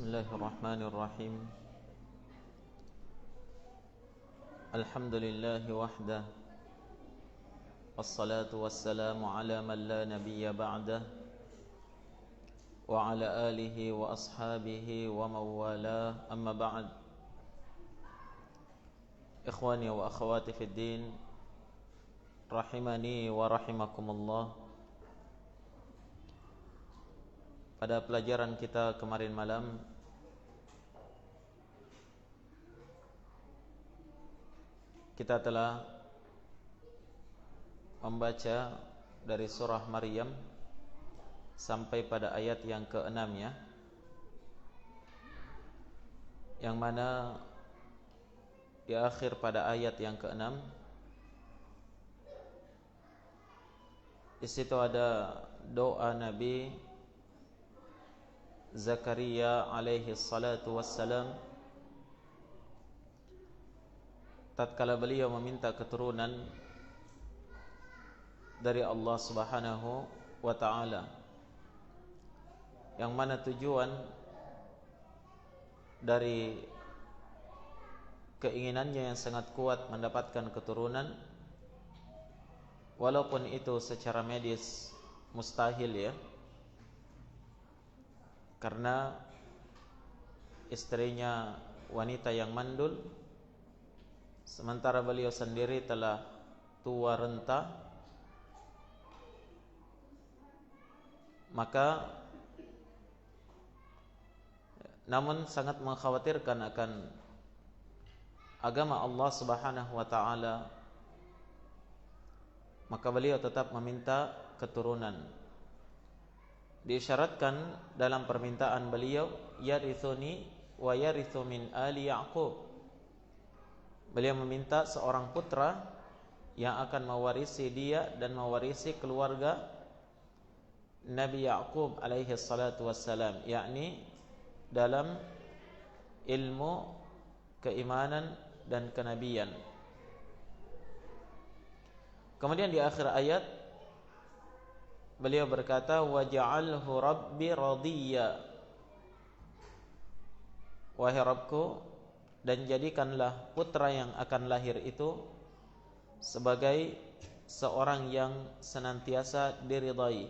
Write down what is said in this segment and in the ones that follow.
Bismillahirrahmanirrahim. Alhamdulillahi wahdah. Wassalatu wassalamu ala man la nabiyya ba'dah. Wa ala alihi wa ashabihi wa mawalah. Amma ba'd. Ikhwani wa akhwati fid din, rahimani wa rahimakumullah. Pada pelajaran kita kemarin malam, kita telah membaca dari surah Maryam sampai pada ayat yang ke-6 ya, yang mana di akhir pada ayat yang ke-6 di situ ada doa Nabi Zakaria alaihi salatu wassalam tatkala beliau meminta keturunan dari Allah Subhanahu wa ta'ala, yang mana tujuan dari keinginannya yang sangat kuat mendapatkan keturunan, walaupun itu secara medis mustahil ya, karena istrinya wanita yang mandul, sementara beliau sendiri telah tua renta. Maka namun sangat mengkhawatirkan akan agama Allah Subhanahu wa ta'ala, maka beliau tetap meminta keturunan. Diisyaratkan dalam permintaan beliau, yarithuni wa yarithu min ali Ya'qub. Beliau meminta seorang putra yang akan mewarisi dia dan mewarisi keluarga Nabi Ya'qub alaihi salatu wassalam, yakni dalam ilmu, keimanan dan kenabian. Kemudian di akhir ayat beliau berkata, waja'alhu rabbi radiyya, wahai Rabbku, dan jadikanlah putra yang akan lahir itu sebagai seorang yang senantiasa diridai.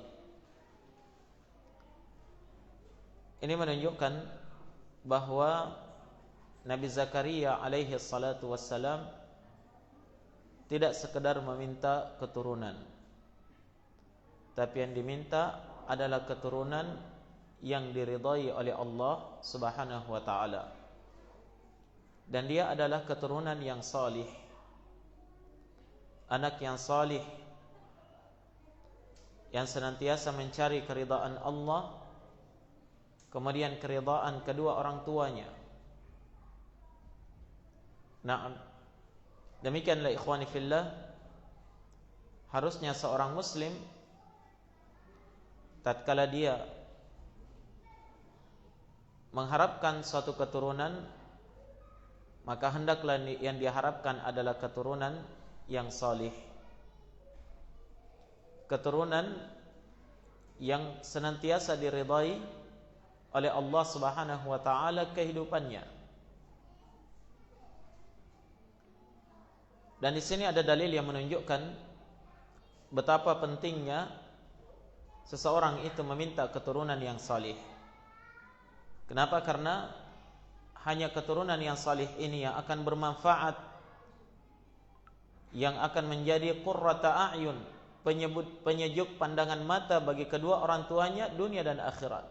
Ini menunjukkan bahwa Nabi Zakaria alaihi salatu wassalam tidak sekedar meminta keturunan, tapi yang diminta adalah keturunan yang diridai oleh Allah Subhanahu wa ta'ala. Dan dia adalah keturunan yang salih, anak yang salih, yang senantiasa mencari keridaan Allah, kemudian keridaan kedua orang tuanya. Nah, demikianlah ikhwani fillah, harusnya seorang muslim tatkala dia mengharapkan suatu keturunan, maka hendaklah yang diharapkan adalah keturunan yang salih, keturunan yang senantiasa diridai oleh Allah Subhanahu wa ta'ala kehidupannya. Dan di sini ada dalil yang menunjukkan betapa pentingnya seseorang itu meminta keturunan yang salih. Kenapa? Karena hanya keturunan yang salih ini yang akan bermanfaat, yang akan menjadi qurrata a'yun, penyejuk pandangan mata bagi kedua orang tuanya dunia dan akhirat.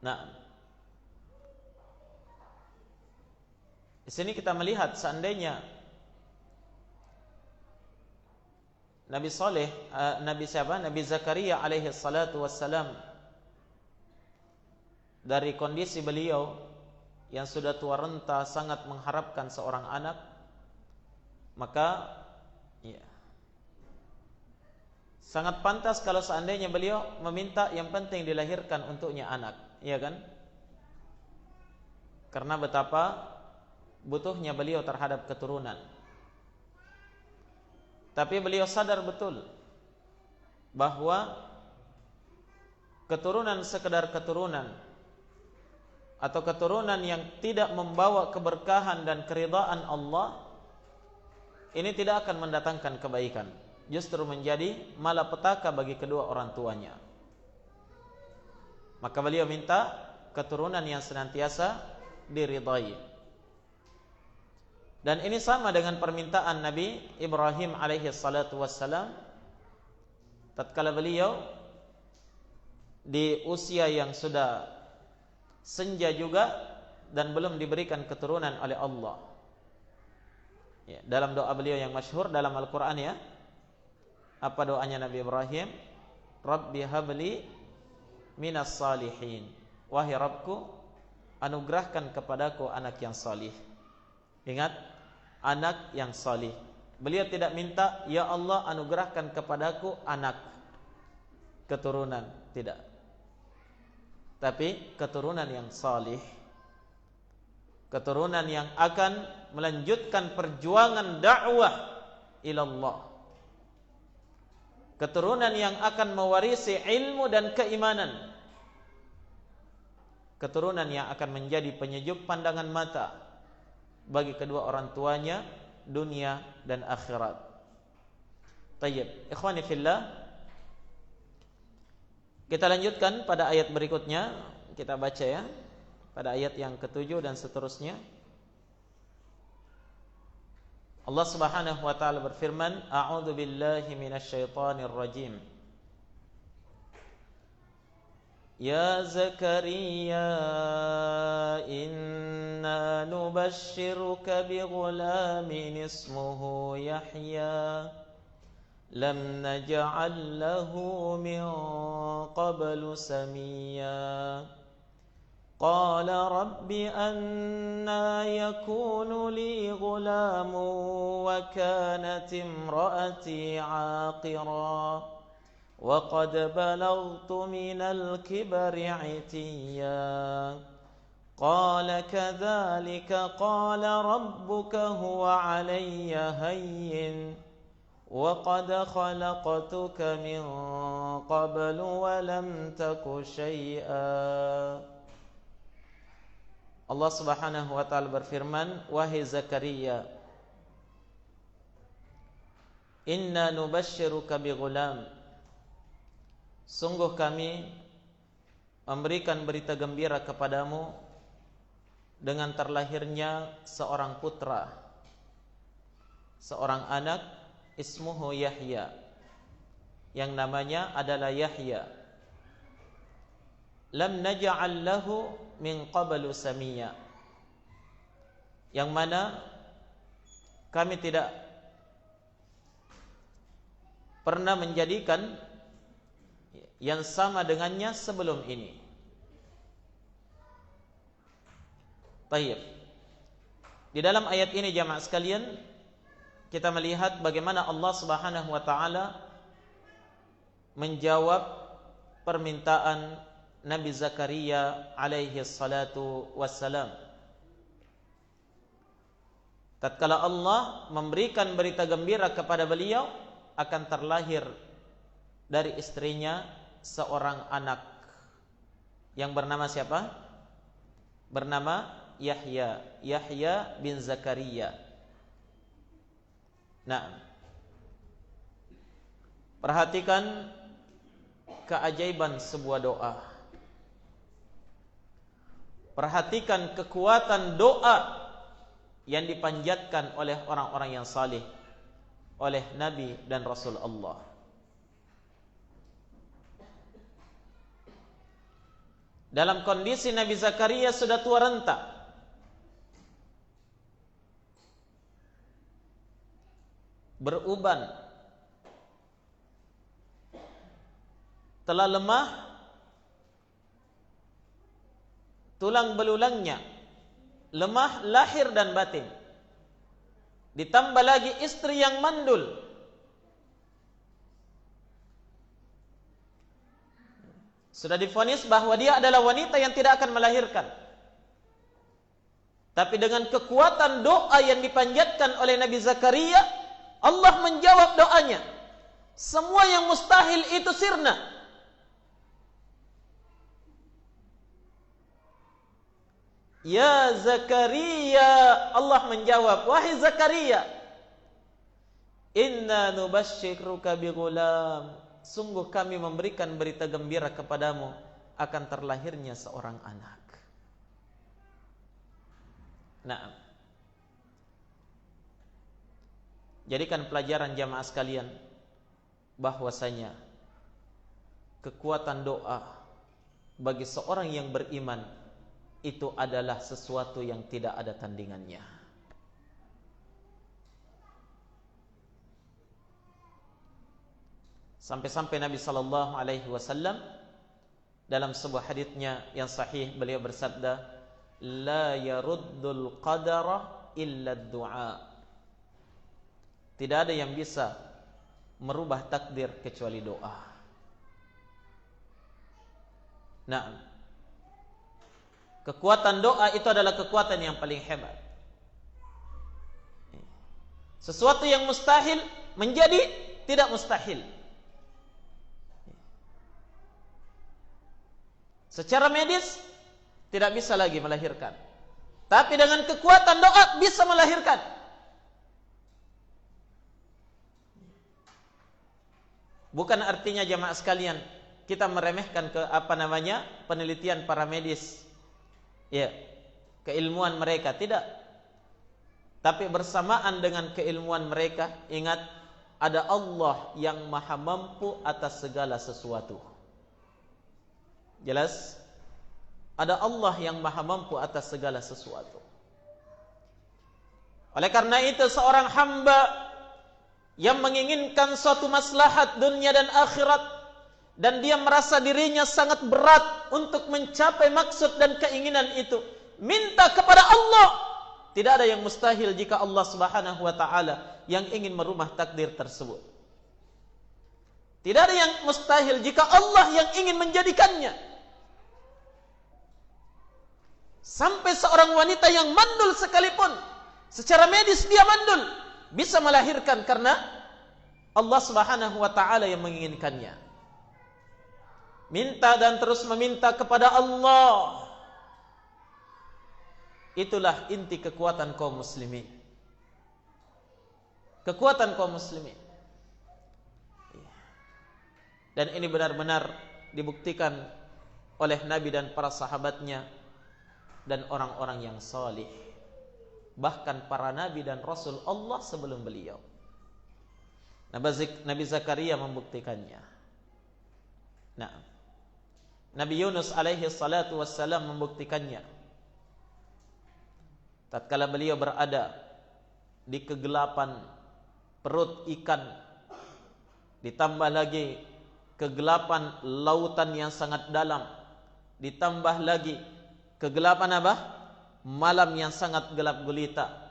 Nah, di sini kita melihat seandainya Nabi Zakaria alaihi salatu wassalam, dari kondisi beliau yang sudah tua renta sangat mengharapkan seorang anak, maka ya, sangat pantas kalau seandainya beliau meminta yang penting dilahirkan untuknya anak, ya kan? Karena betapa butuhnya beliau terhadap keturunan. Tapi beliau sadar betul bahwa keturunan sekedar keturunan atau keturunan yang tidak membawa keberkahan dan keridhaan Allah, ini tidak akan mendatangkan kebaikan, justru menjadi malapetaka bagi kedua orang tuanya. Maka beliau minta keturunan yang senantiasa diridai. Dan ini sama dengan permintaan Nabi Ibrahim alaihi salatu wassalam tatkala beliau di usia yang sudah senja juga dan belum diberikan keturunan oleh Allah. Ya, dalam doa beliau yang masyhur dalam Al-Qur'an, ya. Apa doanya Nabi Ibrahim? Rabbi habli minas salihin. Wahai Rabbku, anugerahkan kepadaku anak yang salih. Ingat, anak yang salih. Beliau tidak minta, ya Allah anugerahkan kepadaku anak, keturunan, tidak. Tapi keturunan yang salih, keturunan yang akan melanjutkan perjuangan dakwah ilallah, keturunan yang akan mewarisi ilmu dan keimanan, keturunan yang akan menjadi penyejuk pandangan mata bagi kedua orang tuanya dunia dan akhirat. Tayyib, ikhwani fillah, kita lanjutkan pada ayat berikutnya. Kita baca, ya, pada ayat yang ke-7 dan seterusnya. Allah Subhanahu wa taala berfirman, a'udzu billahi minasyaitonir rajim. Ya Zakaria, inna nubashshiruka bighulamin ismuhu Yahya lam naj'al lahu min qablu samiyya. Qala rabbi anna yakunu li ghulamun wa kanat imraati 'aqira وقد بلغت من الكبر عتيا قال كذلك قال ربك هو علي هين وقد خلقتك من قبل ولم تك شيئا. Allah Subhanahu wa taala berfirman, wahai Zakaria, inna nubashshiruka bighulam, sungguh kami memberikan berita gembira kepadamu dengan terlahirnya seorang putra, seorang anak, ismuhu Yahya, yang namanya adalah Yahya. Lam naj'al lahu min qablu samiyya, yang mana kami tidak pernah menjadikan yang sama dengannya sebelum ini. Baik. Di dalam ayat ini jamaah sekalian, kita melihat bagaimana Allah Subhanahu wa taala menjawab permintaan Nabi Zakaria alaihi salatu wassalam. Tatkala Allah memberikan berita gembira kepada beliau akan terlahir dari istrinya seorang anak yang bernama siapa? Bernama Yahya, Yahya bin Zakaria. Nah, perhatikan keajaiban sebuah doa. Perhatikan kekuatan doa yang dipanjatkan oleh orang-orang yang saleh, oleh Nabi dan Rasul Allah. Dalam kondisi Nabi Zakaria sudah tua renta, beruban, telah lemah tulang belulangnya, lemah lahir dan batin, ditambah lagi istri yang mandul. Sudah divonis bahwa dia adalah wanita yang tidak akan melahirkan. Tapi dengan kekuatan doa yang dipanjatkan oleh Nabi Zakaria, Allah menjawab doanya. Semua yang mustahil itu sirna. Ya Zakaria, Allah menjawab, wahai Zakaria, inna nubashshiruka bighulam, sungguh kami memberikan berita gembira kepadamu akan terlahirnya seorang anak. Nah, jadikan pelajaran jamaah sekalian bahwasanya kekuatan doa bagi seorang yang beriman itu adalah sesuatu yang tidak ada tandingannya. Sampai-sampai Nabi sallallahu alaihi wasallam dalam sebuah haditsnya yang sahih beliau bersabda, la yaruddul qadara illa ad-du'a. Tidak ada yang bisa merubah takdir kecuali doa. Nah, kekuatan doa itu adalah kekuatan yang paling hebat. Sesuatu yang mustahil menjadi tidak mustahil. Secara medis tidak bisa lagi melahirkan, tapi dengan kekuatan doa bisa melahirkan. Bukan artinya jamaah sekalian kita meremehkan penelitian para medis, ya, keilmuan mereka, tidak. Tapi bersamaan dengan keilmuan mereka, ingat ada Allah yang maha mampu atas segala sesuatu. Jelas? Ada Allah yang maha mampu atas segala sesuatu. Oleh karena itu seorang hamba yang menginginkan suatu maslahat dunia dan akhirat, dan dia merasa dirinya sangat berat untuk mencapai maksud dan keinginan itu, minta kepada Allah. Tidak ada yang mustahil jika Allah Subhanahu wa taala yang ingin merubah takdir tersebut. Tidak ada yang mustahil jika Allah yang ingin menjadikannya. Sampai seorang wanita yang mandul sekalipun, secara medis dia mandul, bisa melahirkan karena Allah Subhanahu wa taala yang menginginkannya. Minta dan terus meminta kepada Allah. Itulah inti kekuatan kaum muslimin. Kekuatan kaum muslimin. Dan ini benar-benar dibuktikan oleh Nabi dan para sahabatnya dan orang-orang yang salih, bahkan para nabi dan rasul Allah sebelum beliau. Nabi Zakaria membuktikannya. Nah, Nabi Yunus alaihi salatu wassalam membuktikannya. Tatkala beliau berada di kegelapan perut ikan, ditambah lagi kegelapan lautan yang sangat dalam, ditambah lagi kegelapan apa? Malam yang sangat gelap gulita.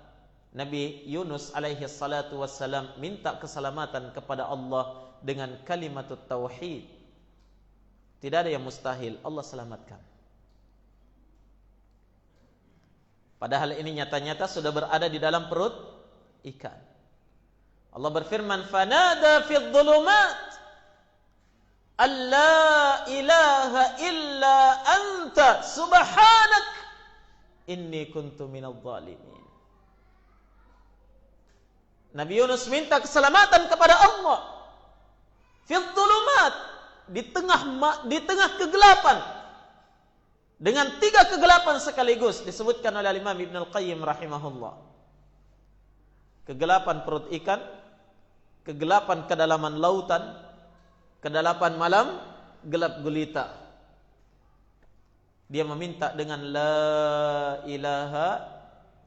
Nabi Yunus alaihi salatu wassalam minta keselamatan kepada Allah dengan kalimat tauhid. Tidak ada yang mustahil, Allah selamatkan. Padahal ini nyata-nyata sudah berada di dalam perut ikan. Allah berfirman, "Fanada fid dhulumat alla ilaha illa anta subhanak inni kuntu minadh dhalimin." Nabi Yunus minta keselamatan kepada Allah. Fid dhulumat, di tengah kegelapan. Dengan 3 kegelapan sekaligus disebutkan oleh Imam Ibn Al-Qayyim rahimahullah. Kegelapan perut ikan, kegelapan kedalaman lautan, kedalapan malam gelap gulita. Dia meminta dengan la ilaha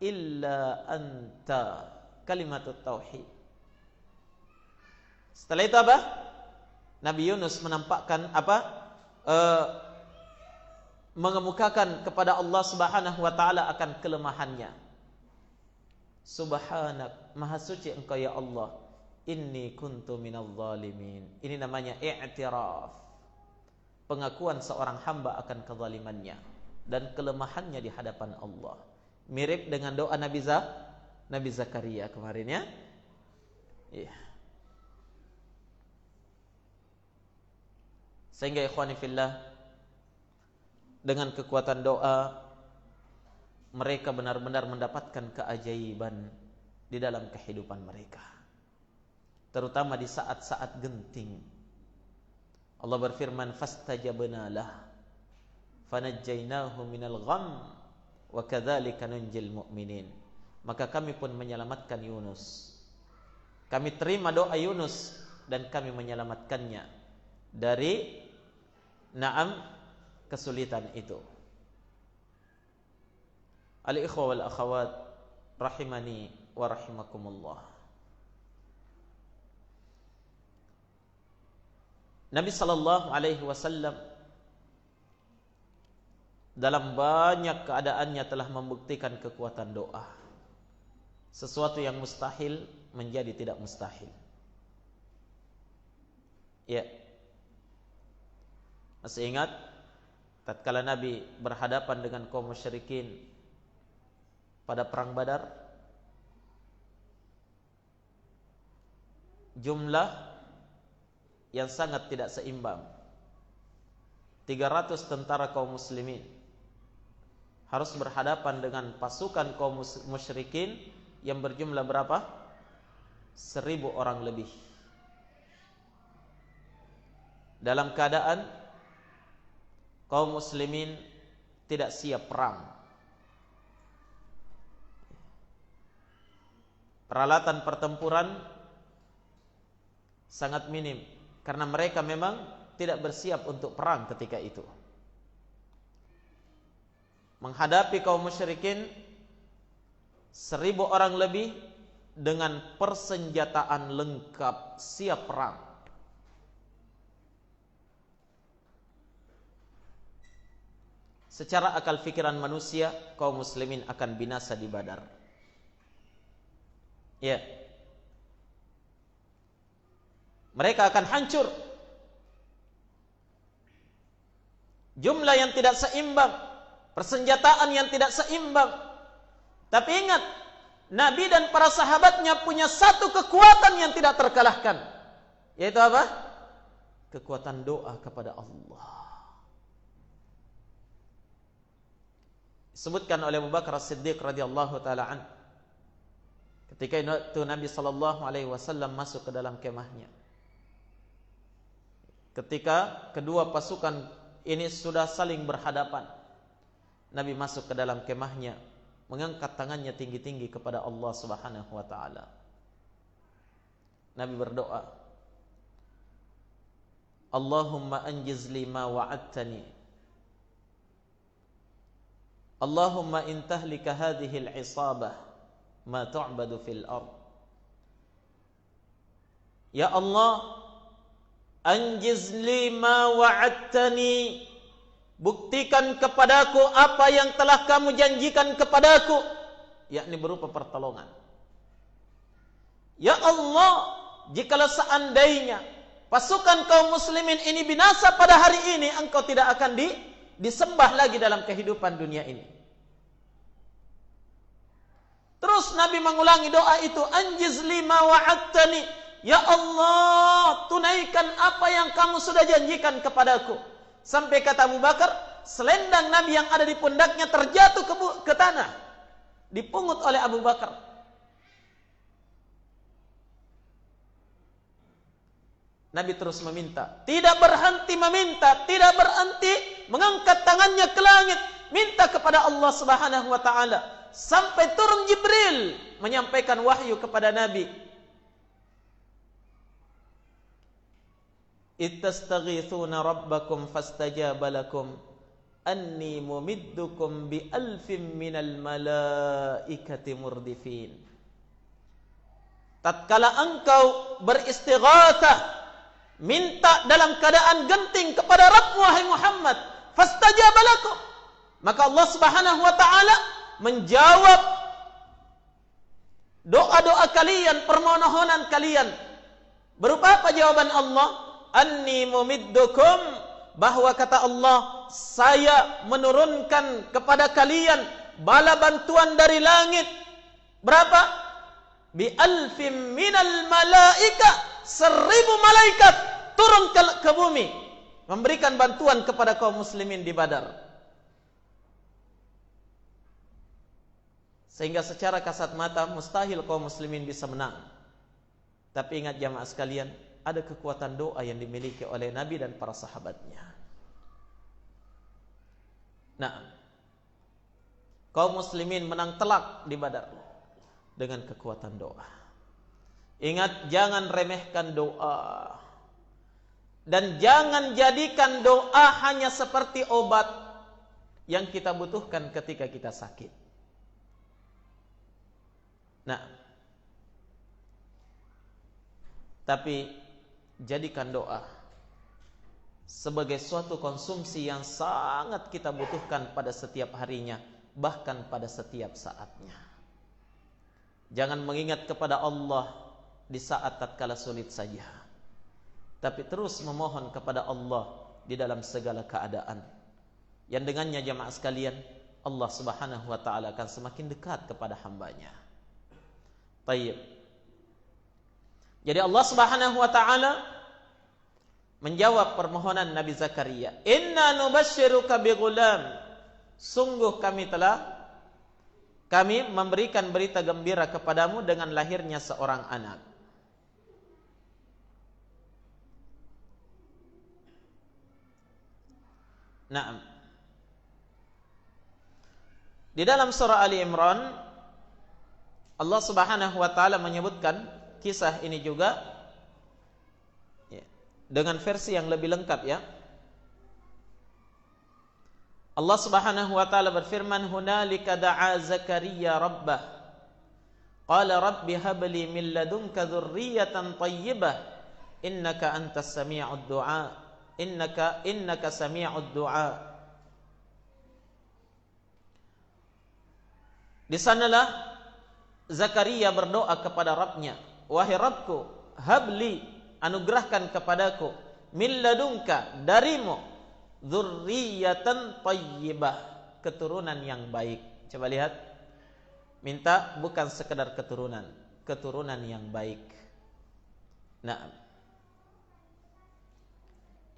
illa anta, kalimat tauhid. Setelah itu apa? Nabi Yunus menampakkan mengemukakan kepada Allah Subhanahu wa taala akan kelemahannya. Subhanak, maha suci engkau ya Allah, inni kuntu minadh dhalimin. Ini namanya i'tiraf. Pengakuan seorang hamba akan kezalimannya dan kelemahannya di hadapan Allah. Mirip dengan doa Nabi Zakaria kemarin ya. Iya. Sehingga ikhwani fillah, dengan kekuatan doa mereka benar-benar mendapatkan keajaiban di dalam kehidupan mereka, terutama di saat-saat genting. Allah berfirman, fastajabna lah fanajjainahu minal gham wa kadzalika nunjil mu'minin. Maka kami pun menyelamatkan Yunus. Kami terima doa Yunus dan kami menyelamatkannya dari kesulitan itu. Al-ikhwa wal akhawat rahimani wa rahimakumullah. Nabi sallallahu alaihi wasallam dalam banyak keadaannya telah membuktikan kekuatan doa. Sesuatu yang mustahil menjadi tidak mustahil. Ya. Masih ingat tatkala Nabi berhadapan dengan kaum musyrikin pada perang Badar? Jumlah yang sangat tidak seimbang. 300 tentara kaum muslimin harus berhadapan dengan pasukan kaum musyrikin yang berjumlah berapa? 1000 orang lebih. Dalam keadaan kaum muslimin tidak siap perang. Peralatan pertempuran sangat minim karena mereka memang tidak bersiap untuk perang ketika itu. Menghadapi kaum musyrikin 1000 orang lebih dengan persenjataan lengkap siap perang. Secara akal fikiran manusia, kaum muslimin akan binasa di Badar. Ya. Mereka akan hancur. Jumlah yang tidak seimbang, persenjataan yang tidak seimbang. Tapi ingat, Nabi dan para sahabatnya punya satu kekuatan yang tidak terkalahkan. Yaitu apa? Kekuatan doa kepada Allah. Disebutkan oleh Abu Bakar As-Siddiq radhiyallahu taala an, ketika itu Nabi sallallahu alaihi wasallam masuk ke dalam kemahnya. Ketika kedua pasukan ini sudah saling berhadapan, Nabi masuk ke dalam kemahnya, mengangkat tangannya tinggi-tinggi kepada Allah Subhanahu wa taala. Nabi berdoa, Allahumma anjiz li ma wa'adtani. Allahumma in tahlika hadhihi al-'isabah ma tu'badu fil ard. Ya Allah, anjiz li ma wa'adtani. Buktikan kepadaku apa yang telah kamu janjikan kepadaku, yakni berupa pertolongan. Ya Allah, jikalau seandainya pasukan kaum muslimin ini binasa pada hari ini, engkau tidak akan disembah lagi dalam kehidupan dunia ini. Terus Nabi mengulangi doa itu, anjiz lima wa'adtani. Ya Allah, tunaikan apa yang kamu sudah janjikan kepadaku. Sampai kata Abu Bakar, selendang Nabi yang ada di pundaknya terjatuh ke tanah, dipungut oleh Abu Bakar. Nabi terus meminta, tidak berhenti meminta, tidak berhenti mengangkat tangannya ke langit, minta kepada Allah Subhanahu wa taala, sampai turun Jibril menyampaikan wahyu kepada Nabi. Ittastaghithuna rabbakum fastajaba lakum anni mumiddukum bi alfin minal malaikati murdifin. Tatkala engkau beristighatsah, minta dalam keadaan genting kepada Rabb wahai Muhammad, fastajaba lakum, maka Allah Subhanahu wa taala menjawab doa-doa kalian, permohonan kalian. Berupa apa jawaban Allah? Anni mumiddukum, bahwa kata Allah, saya menurunkan kepada kalian bala bantuan dari langit. Berapa? Bi alfim minal malaika, 1000 malaikat turun ke bumi memberikan bantuan kepada kaum muslimin di Badar. Sehingga secara kasat mata mustahil kaum muslimin bisa menang. Tapi ingat jamaah sekalian, ada kekuatan doa yang dimiliki oleh Nabi dan para sahabatnya. Nah, kaum muslimin menang telak di Badar dengan kekuatan doa. Ingat, jangan remehkan doa. Dan jangan jadikan doa hanya seperti obat yang kita butuhkan ketika kita sakit. Nah, tapi jadikan doa sebagai suatu konsumsi yang sangat kita butuhkan pada setiap harinya, bahkan pada setiap saatnya. Jangan mengingat kepada Allah di saat tatkala sulit saja, tapi terus memohon kepada Allah di dalam segala keadaan. Yang dengannya jamaah sekalian, Allah Subhanahu wa taala akan semakin dekat kepada hambanya. Baik. Jadi Allah Subhanahu wa taala menjawab permohonan Nabi Zakaria. Inna nubasyiruka bighulam. Sungguh kami memberikan berita gembira kepadamu dengan lahirnya seorang anak. Naam. Di dalam surah Ali Imran Allah Subhanahu wa taala menyebutkan kisah ini juga dengan versi yang lebih lengkap ya. Allah Subhanahu wa taala berfirman, "Hunalika da'a Zakaria rabbah. Qala rabbi habli min ladunka dzurriyyatan thayyibah. Innaka antas sami'ud du'a. Innaka sami'ud du'a." Di sanalah Zakaria berdoa kepada Rabbnya, "Wahai Rabbku, habli, anugerahkan kepadaku, min ladunka, darimu, dzurriyyatan thayyibah, keturunan yang baik." Coba lihat, minta bukan sekedar keturunan yang baik. Nah,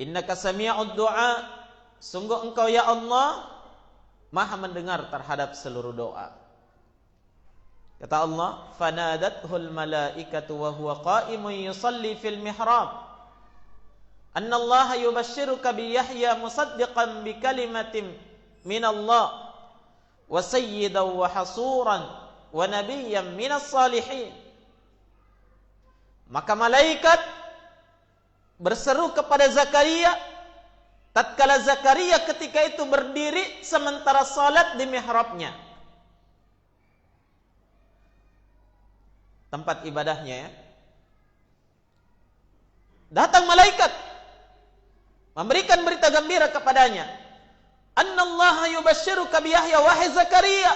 innaka sami'ud du'a, sungguh engkau ya Allah Maha mendengar terhadap seluruh doa. Kata Allah, "Fanadathul malaikatu wa huwa qa'imun yusalli fil mihrab. Anna Allah yubashshiruka bi Yahya musaddiqan bi kalimatin min Allah wa sayyidan wa hasuran wa nabiyyan minas salihin." Maka malaikat berseru kepada Zakaria tatkala Zakaria ketika itu berdiri sementara salat di mihrabnya, tempat ibadahnya ya. Datang malaikat memberikan berita gembira kepadanya. Annallaha yubashshiruka bi Yahya, wahai Zakaria,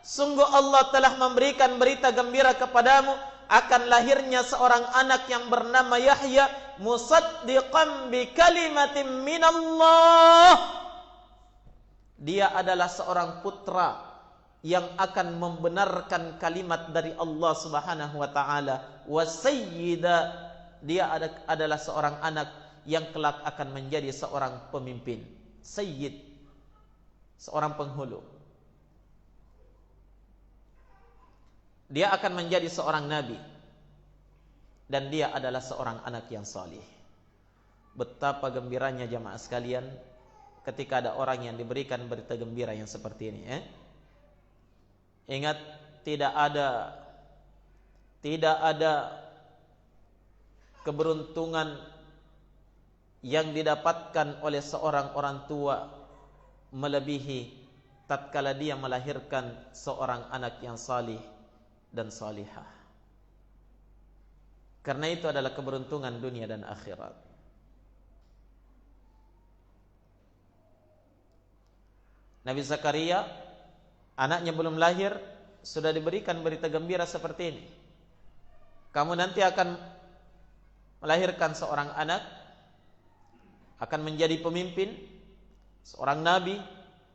sungguh Allah telah memberikan berita gembira kepadamu akan lahirnya seorang anak yang bernama Yahya, musaddiqan bi kalimatin minallah. Dia adalah seorang putra yang akan membenarkan kalimat dari Allah Subhanahu wa taala, wa sayyida, dia adalah seorang anak yang kelak akan menjadi seorang pemimpin, sayyid, seorang penghulu. Dia akan menjadi seorang nabi dan dia adalah seorang anak yang salih. Betapa gembiranya jamaah sekalian ketika ada orang yang diberikan berita gembira yang seperti ini ya. Ingat, tidak ada keberuntungan yang didapatkan oleh seorang orang tua melebihi tatkala dia melahirkan seorang anak yang salih dan salihah. Karena itu adalah keberuntungan dunia dan akhirat. Nabi Zakaria, anaknya belum lahir, sudah diberikan berita gembira seperti ini. Kamu nanti akan melahirkan seorang anak, akan menjadi pemimpin, seorang nabi,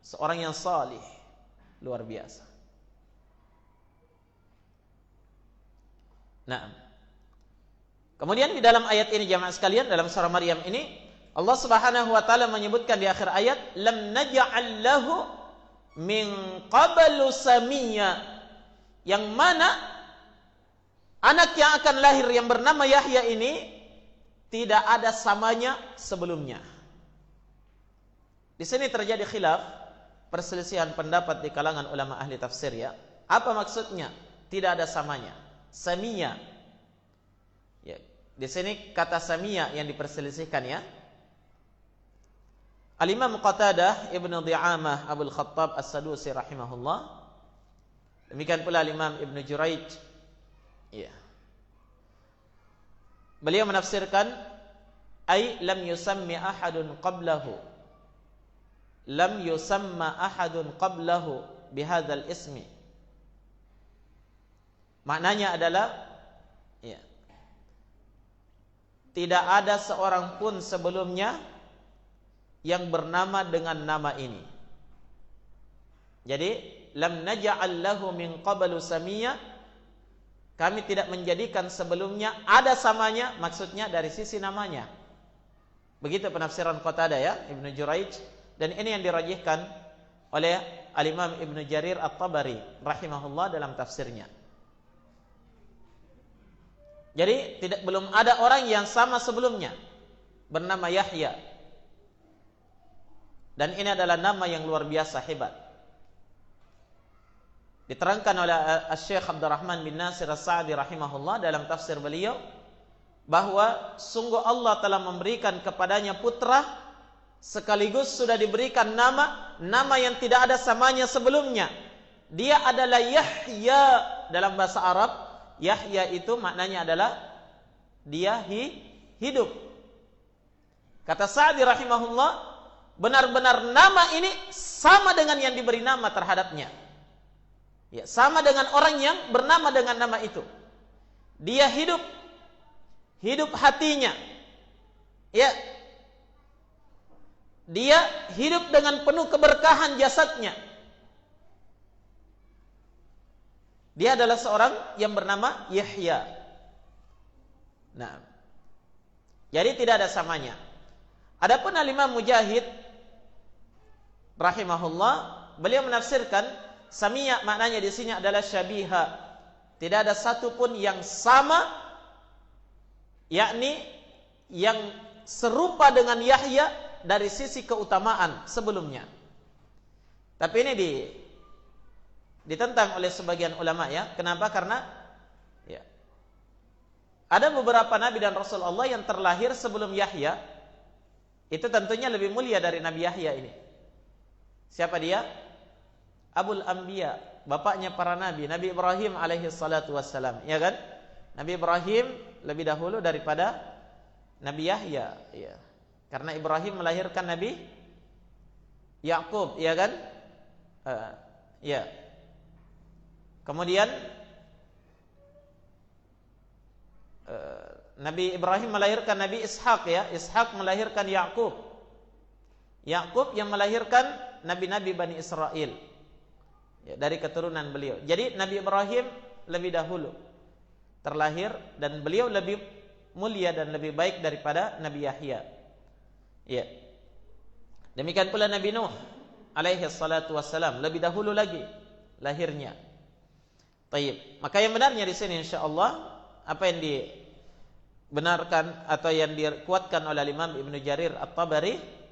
seorang yang salih. Luar biasa. Nah, kemudian di dalam ayat ini jamaah sekalian, dalam surah Maryam ini, Allah Subhanahu wa taala menyebutkan di akhir ayat, lam naj'al lahu min qablu samiyya. yang mana anak yang akan lahir yang bernama Yahya ini tidak ada samanya sebelumnya. Di sini terjadi khilaf, perselisihan pendapat di kalangan ulama ahli tafsir ya. Apa maksudnya tidak ada samanya? Samia. Ya, di sini kata samia yang diperselisihkan ya. Al-Imam Qatadah Ibnu Di'amah Abul Khattab As-Sadusi rahimahullah. Demikian pula Al-Imam Ibnu Juraij. Ya. Beliau menafsirkan ay lam yusammi ahadun qablahu. Lam yusamma ahadun qablahu bihadzal ismi. Maknanya adalah ya, tidak ada seorang pun sebelumnya yang bernama dengan nama ini. Jadi lam naj'al lahu min qablu samia, kami tidak menjadikan sebelumnya ada samanya, maksudnya dari sisi namanya. Begitu penafsiran Qatadah ya, Ibnu Juraij, dan ini yang dirajihkan oleh Al-Imam Ibnu Jarir At-Tabari rahimahullah dalam tafsirnya. Jadi belum ada orang yang sama sebelumnya bernama Yahya. Dan ini adalah nama yang luar biasa hebat. Diterangkan oleh Syekh Abdurrahman bin Nasir As-Sa'di rahimahullah dalam tafsir beliau bahwa sungguh Allah telah memberikan kepadanya putra sekaligus sudah diberikan nama yang tidak ada samanya sebelumnya. Dia adalah Yahya dalam bahasa Arab. Yahya itu maknanya adalah dia hidup. Kata Sa'di rahimahullah, benar-benar nama ini sama dengan yang diberi nama terhadapnya. Ya, sama dengan orang yang bernama dengan nama itu. Dia hidup hatinya. Ya. Dia hidup dengan penuh keberkahan jasadnya. Dia adalah seorang yang bernama Yahya. Nah, jadi tidak ada samanya. Adapun Al-Imam Mujahid rahimahullah, beliau menafsirkan samia maknanya di sini adalah syabiha. Tidak ada satu pun yang sama, yakni yang serupa dengan Yahya dari sisi keutamaan sebelumnya. Tapi ini ditentang oleh sebagian ulama ya. Kenapa? Karena ya, ada beberapa nabi dan rasul Allah yang terlahir sebelum Yahya. Itu tentunya lebih mulia dari Nabi Yahya ini. Siapa dia? Abul Anbiya, bapaknya para nabi, Nabi Ibrahim alaihi salatu wassalam, ya kan? Nabi Ibrahim lebih dahulu daripada Nabi Yahya, ya. Karena Ibrahim melahirkan Nabi Yakub, ya kan? Ya. Kemudian Nabi Ibrahim melahirkan Nabi Ishak, ya. Ishak melahirkan Yakub. Yakub yang melahirkan nabi-nabi Bani Israel, ya, dari keturunan beliau. Jadi Nabi Ibrahim lebih dahulu terlahir dan beliau lebih mulia dan lebih baik daripada Nabi Yahya. Ya. Demikian pula Nabi Nuh alaihi salatu wassalam lebih dahulu lagi lahirnya. Taib. Maka yang benarnya di sini insyaallah apa yang dibenarkan atau yang dikuatkan oleh Imam Ibnu Jarir At-Tabari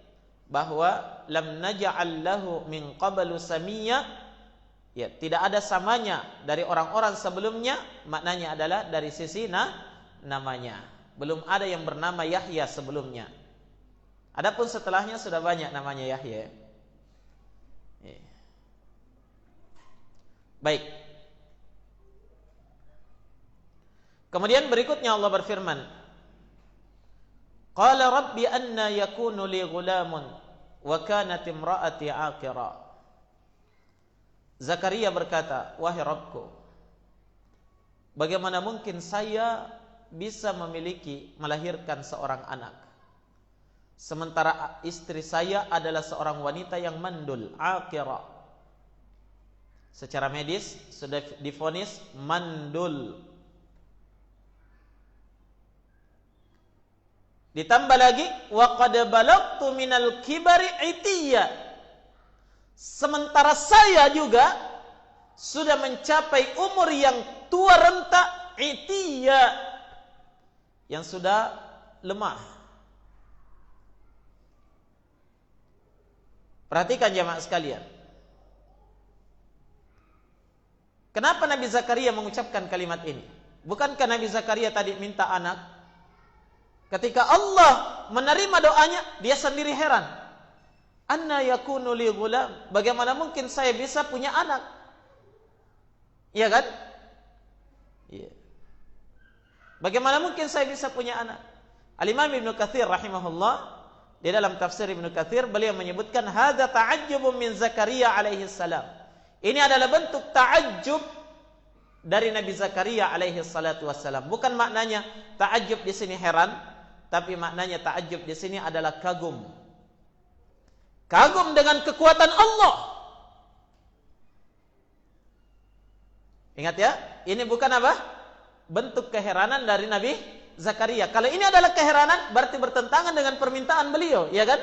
bahwa lam naj'al lahu min qablu samia, ya, tidak ada samanya dari orang-orang sebelumnya, maknanya adalah dari sisi namanya. Belum ada yang bernama Yahya sebelumnya. Adapun setelahnya sudah banyak namanya Yahya. Baik. Kemudian berikutnya Allah berfirman, Qala rabbi anna yakunu li ghulamun wa kanat imraati aqira. Zakaria berkata, wahai Rabbku, bagaimana mungkin saya bisa melahirkan seorang anak sementara istri saya adalah seorang wanita yang mandul, aqira. Secara medis sudah divonis mandul. Ditambah lagi wa qad balagtu minal kibari itiyya. Sementara saya juga sudah mencapai umur yang tua renta, itiya, yang sudah lemah. Perhatikan jamaah sekalian. Kenapa Nabi Zakaria mengucapkan kalimat ini? Bukankah Nabi Zakaria tadi minta anak? Ketika Allah menerima doanya, dia sendiri heran. Anna yakunu li ghulam? Bagaimana mungkin saya bisa punya anak? Iya kan? Iya. Bagaimana mungkin saya bisa punya anak? Al-Imam Ibnu Katsir rahimahullah, di dalam tafsir Ibnu Katsir, beliau menyebutkan hadza ta'ajjubun min Zakaria alaihi salam. Ini adalah bentuk ta'ajjub dari Nabi Zakaria alaihi salatu wassalam. Bukan maknanya ta'ajjub di sini heran, tapi maknanya ta'ajjub di sini adalah kagum. Kagum dengan kekuatan Allah. Ingat ya, ini bukan apa? Bentuk keheranan dari Nabi Zakaria. Kalau ini adalah keheranan, berarti bertentangan dengan permintaan beliau, ya kan?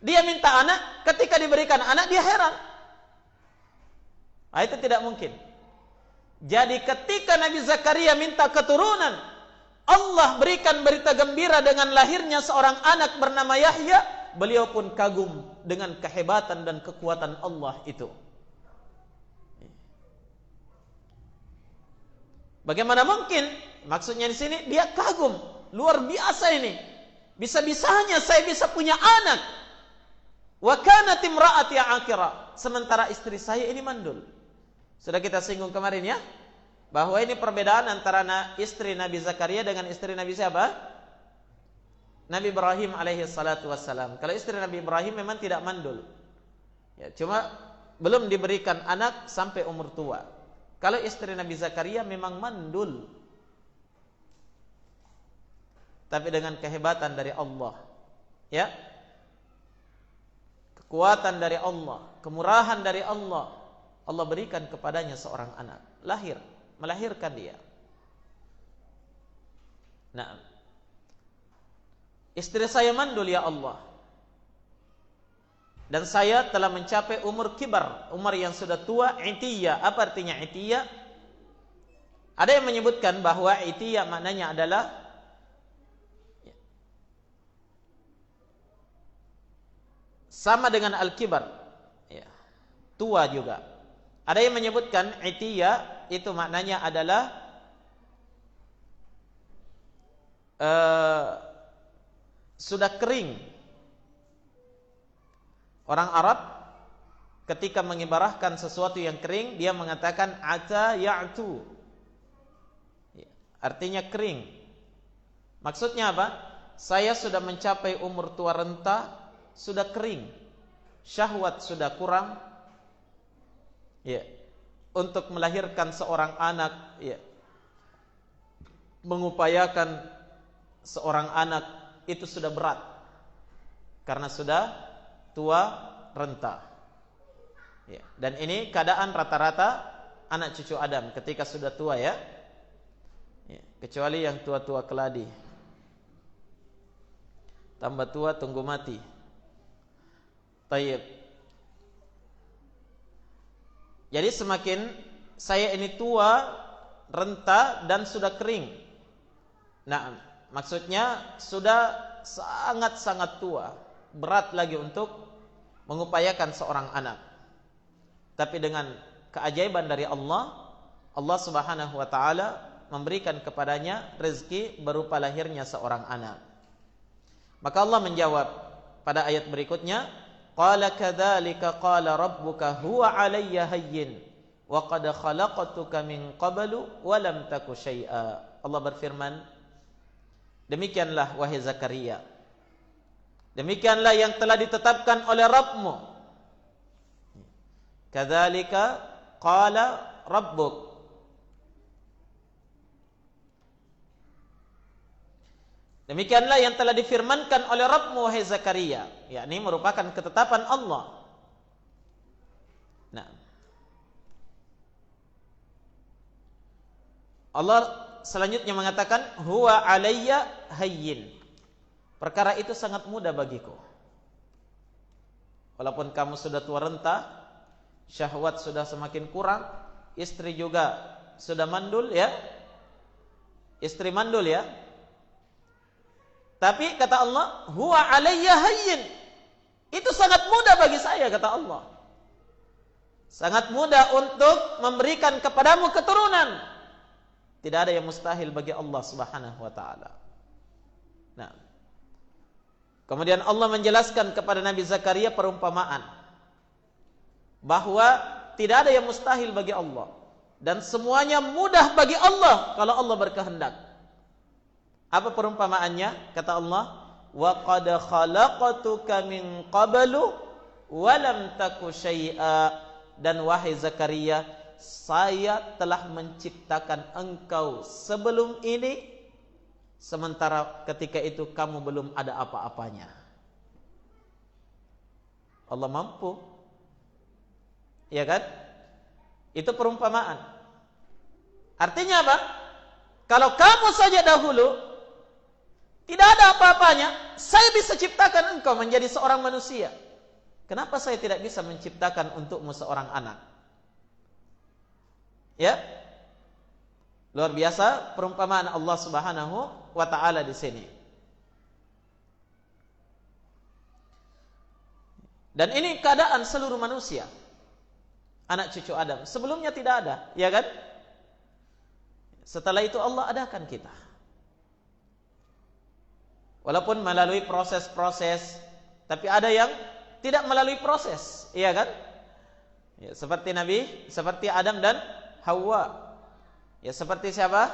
Dia minta anak, ketika diberikan anak dia heran. Itu tidak mungkin. Jadi ketika Nabi Zakaria minta keturunan, Allah berikan berita gembira dengan lahirnya seorang anak bernama Yahya, beliau pun kagum dengan kehebatan dan kekuatan Allah itu. Bagaimana mungkin? Maksudnya di sini dia kagum, luar biasa ini. Bisa-bisanya saya bisa punya anak. Wa kanat imraati aqira, sementara istri saya ini mandul. Sudah kita singgung kemarin ya, bahwa ini perbedaan antara istri Nabi Zakaria dengan istri Nabi siapa? Nabi Ibrahim alaihi salatu wassalam. Kalau istri Nabi Ibrahim memang tidak mandul, ya, cuma belum diberikan anak sampai umur tua. Kalau istri Nabi Zakaria memang mandul, tapi dengan kehebatan dari Allah, ya, kekuatan dari Allah, kemurahan dari Allah, Allah berikan kepadanya seorang anak, melahirkan dia. Nah, istri saya mandul ya Allah, dan saya telah mencapai umur kibar, umur yang sudah tua, itiya. Apa artinya itiya? Ada yang menyebutkan bahwa itiya maknanya adalah sama dengan al-kibar, ya, tua juga. Ada yang menyebutkan itiya itu maknanya adalah sudah kering. Orang Arab ketika mengibarahkan sesuatu yang kering, dia mengatakan ata ya'tu, artinya kering. Maksudnya apa? Saya sudah mencapai umur tua renta, sudah kering, syahwat sudah kurang, ya, untuk melahirkan seorang anak, ya, mengupayakan seorang anak itu sudah berat karena sudah tua renta, ya. Dan ini keadaan rata-rata anak cucu Adam ketika sudah tua, ya, kecuali yang tua-tua keladi, tambah tua tunggu mati. Tayyib. Jadi semakin saya ini tua, renta, dan sudah kering. Nah, maksudnya sudah sangat-sangat tua, berat lagi untuk mengupayakan seorang anak. Tapi dengan keajaiban dari Allah, Allah Subhanahu wa taala memberikan kepadanya rezeki berupa lahirnya seorang anak. Maka Allah menjawab pada ayat berikutnya, qala kadzalika qala rabbuka huwa 'alayya hayyin wa qad khalaqtuka min qablu wa lam taku syai'a. Allah berfirman, demikianlah wahai Zakaria, demikianlah yang telah ditetapkan oleh Rabbmu. Kadzalika qala rabbuk, demikianlah yang telah difirmankan oleh Rabbmu wahai Zakaria, yakni merupakan ketetapan Allah. Nah, Allah selanjutnya mengatakan huwa alayya hayyin, perkara itu sangat mudah bagiku. Walaupun kamu sudah tua renta, syahwat sudah semakin kurang, istri juga sudah mandul ya. Istri mandul ya. Tapi kata Allah, huwa alayya hayyin. Itu sangat mudah bagi saya, kata Allah. Sangat mudah untuk memberikan kepadamu keturunan. Tidak ada yang mustahil bagi Allah Subhanahu wa taala. Nah, kemudian Allah menjelaskan kepada Nabi Zakaria perumpamaan bahwa tidak ada yang mustahil bagi Allah dan semuanya mudah bagi Allah kalau Allah berkehendak. Apa perumpamaannya? Kata Allah, wa qad khalaqtuka min qablu wa lam taku syai'a. Dan wahai Zakaria, saya telah menciptakan engkau sebelum ini, sementara ketika itu kamu belum ada apa-apanya. Allah mampu, ya kan? Itu perumpamaan. Artinya apa? Kalau kamu saja dahulu tidak ada apa-apanya, saya bisa ciptakan engkau menjadi seorang manusia. Kenapa saya tidak bisa menciptakan untukmu seorang anak? Ya, luar biasa perumpamaan Allah Subhanahu wa taala di sini. Dan ini keadaan seluruh manusia, anak cucu Adam. Sebelumnya tidak ada, ya kan? Setelah itu Allah adakan kita. Walaupun melalui proses-proses, tapi ada yang tidak melalui proses, iya kan? Ya, seperti seperti Adam dan Hawa. Ya, seperti siapa?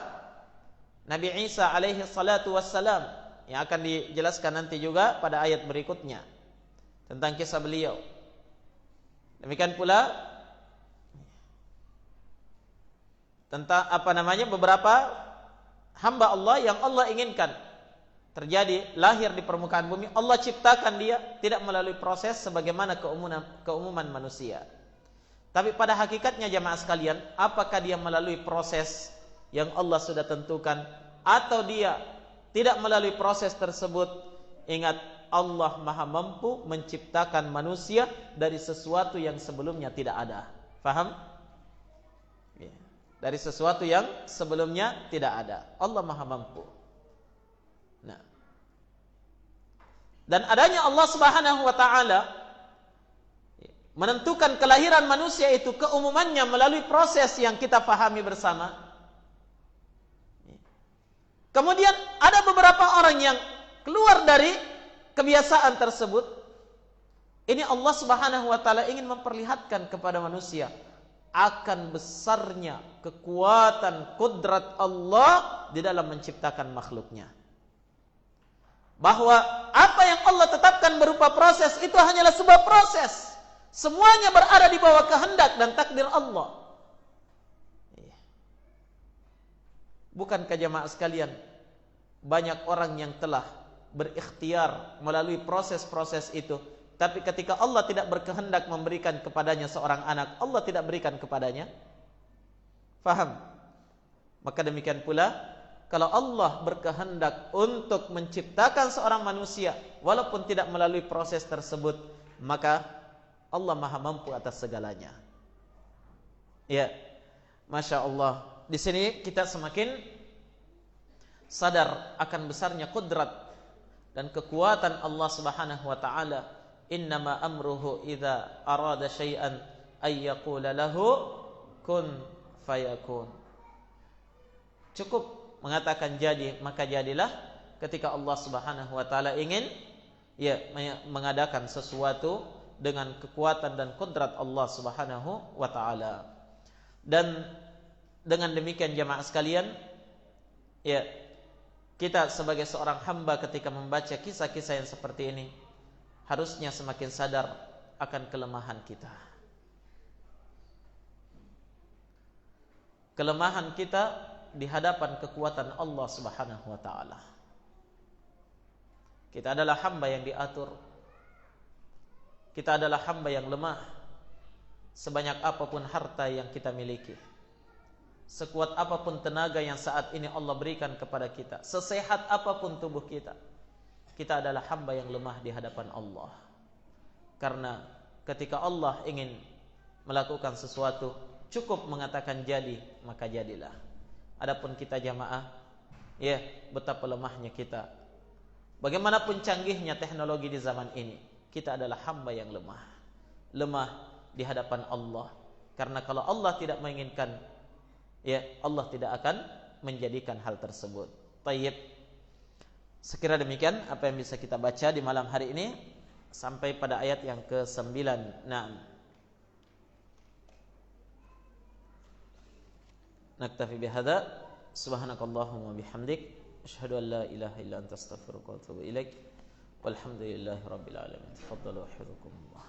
Nabi Isa alaihi salatu wassalam, yang akan dijelaskan nanti juga pada ayat berikutnya tentang kisah beliau. Demikian pula tentang beberapa hamba Allah yang Allah inginkan terjadi lahir di permukaan bumi, Allah ciptakan dia tidak melalui proses sebagaimana keumuman manusia. Tapi pada hakikatnya jamaah sekalian, apakah dia melalui proses yang Allah sudah tentukan atau dia tidak melalui proses tersebut? Ingat, Allah Maha mampu menciptakan manusia dari sesuatu yang sebelumnya tidak ada. Faham? Ya. Dari sesuatu yang sebelumnya tidak ada. Allah Maha mampu. Nah, dan adanya Allah Subhanahu wa taala menentukan kelahiran manusia itu keumumannya melalui proses yang kita pahami bersama. Kemudian ada beberapa orang yang keluar dari kebiasaan tersebut. Ini Allah Subhanahu wa taala ingin memperlihatkan kepada manusia akan besarnya kekuatan kudrat Allah di dalam menciptakan makhluknya. Bahwa apa yang Allah tetapkan berupa proses itu hanyalah sebuah proses. Semuanya berada di bawah kehendak dan takdir Allah. Bukankah jamaah sekalian, banyak orang yang telah berikhtiar melalui proses-proses itu, tapi ketika Allah tidak berkehendak memberikan kepadanya seorang anak, Allah tidak berikan kepadanya. Faham? Maka demikian pula, kalau Allah berkehendak untuk menciptakan seorang manusia, walaupun tidak melalui proses tersebut, maka Allah Maha mampu atas segalanya. Ya, Masya Allah. Di sini kita semakin sadar akan besarnya kudrat dan kekuatan Allah Subhanahu wa taala. Innama amruhu idza arada syai'an ay yaqula lahu kun fayakun. Cukup mengatakan jadi maka jadilah ketika Allah Subhanahu wa taala ingin mengadakan sesuatu dengan kekuatan dan kudrat Allah Subhanahu wa taala. Dan dengan demikian jamaah sekalian, kita sebagai seorang hamba ketika membaca kisah-kisah yang seperti ini harusnya semakin sadar akan kelemahan kita. Kelemahan kita di hadapan kekuatan Allah Subhanahu wa taala. Kita adalah hamba yang diatur. Kita adalah hamba yang lemah. Sebanyak apapun harta yang kita miliki, sekuat apapun tenaga yang saat ini Allah berikan kepada kita, sesehat apapun tubuh kita, kita adalah hamba yang lemah di hadapan Allah. Karena ketika Allah ingin melakukan sesuatu, cukup mengatakan jadi, maka jadilah. Adapun kita jamaah, ya, betapa lemahnya kita. Bagaimanapun canggihnya teknologi di zaman ini, kita adalah hamba yang lemah. Lemah di hadapan Allah. Karena kalau Allah tidak menginginkan, ya, Allah tidak akan menjadikan hal tersebut. Tayyib. Sekira demikian apa yang bisa kita baca di malam hari ini sampai pada ayat yang ke-9. Naam. Naktafi bihadza. Subhanakallahumma bihamdik, asyhadu an la ilaha illa anta astaghfiruka wa atubu ilaik. Walhamdulillahi rabbil alamin. Tafaddalu wa hafizakumullah.